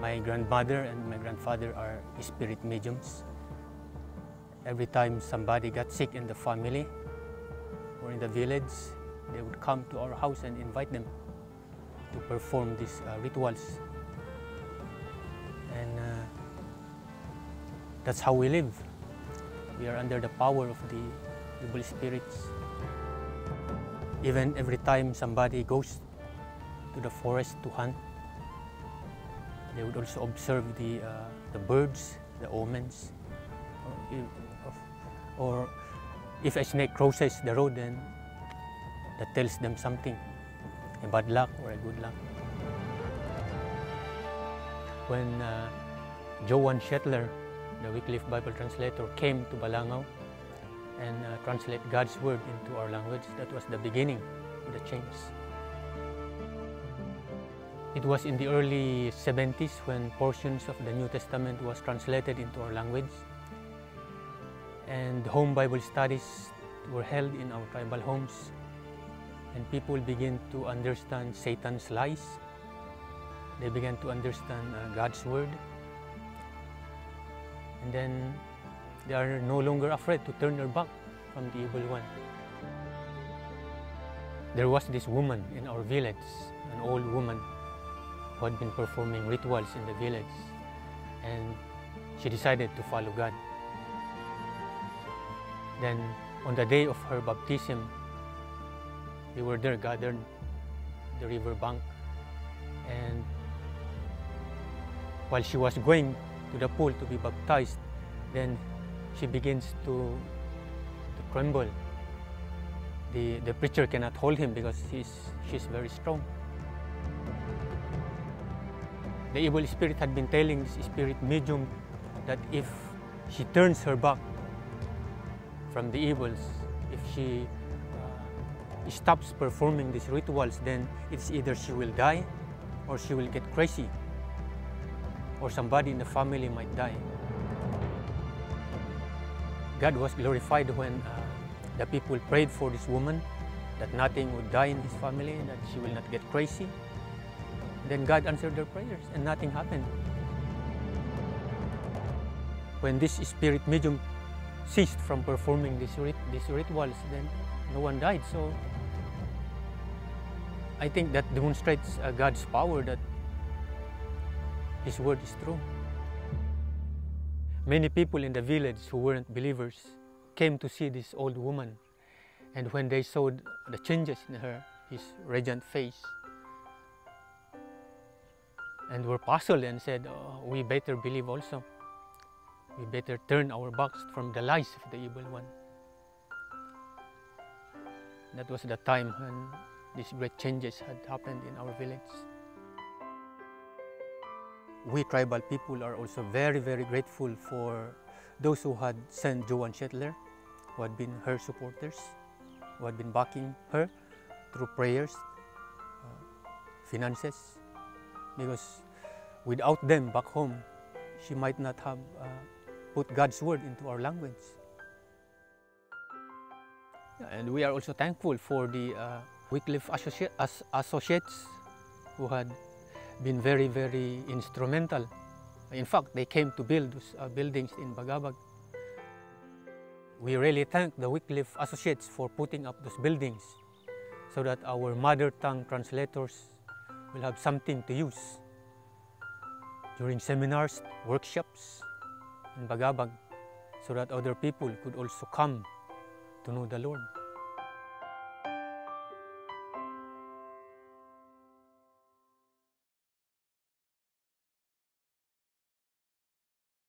My grandmother and my grandfather are spirit mediums. Every time somebody got sick in the family or in the village, they would come to our house and invite them to perform these rituals. And that's how we live. We are under the power of the evil spirits. Even every time somebody goes to the forest to hunt, they would also observe the birds, the omens, or if a snake crosses the road, then that tells them something, a bad luck or a good luck. When Joan Shetler, the Wycliffe Bible Translator, came to Balangao and translate God's Word into our language, that was the beginning of the change. It was in the early 70s when portions of the New Testament was translated into our language, and home Bible studies were held in our tribal homes, and people began to understand Satan's lies. They began to understand God's Word, and then they are no longer afraid to turn their back from the evil one. There was this woman in our village, an old woman, who had been performing rituals in the village, and she decided to follow God. Then on the day of her baptism, they were there gathered at the river bank, and while she was going to the pool to be baptized, then she begins to tremble. The preacher cannot hold him because she's very strong. The evil spirit had been telling this spirit medium that if she turns her back from the evils, if she stops performing these rituals, then it's either she will die or she will get crazy, or somebody in the family might die. God was glorified when the people prayed for this woman, that nothing would die in his family, that she will not get crazy. Then God answered their prayers and nothing happened. When this spirit medium ceased from performing these rituals, then no one died. So I think that demonstrates God's power, that His word is true. Many people in the village who weren't believers came to see this old woman, and when they saw the changes in her, his radiant face, and were puzzled and said, "Oh, we better believe also. We better turn our backs from the lies of the evil one." That was the time when these great changes had happened in our village. We tribal people are also very, very grateful for those who had sent Joan Shetler, who had been her supporters, who had been backing her through prayers, finances, because without them back home, she might not have put God's word into our language. And we are also thankful for the Wycliffe associates who had been very, very instrumental. In fact, they came to build those buildings in Bagabag. We really thank the Wycliffe associates for putting up those buildings so that our mother tongue translators will have something to use during seminars, workshops in Bagabag, so that other people could also come to know the Lord.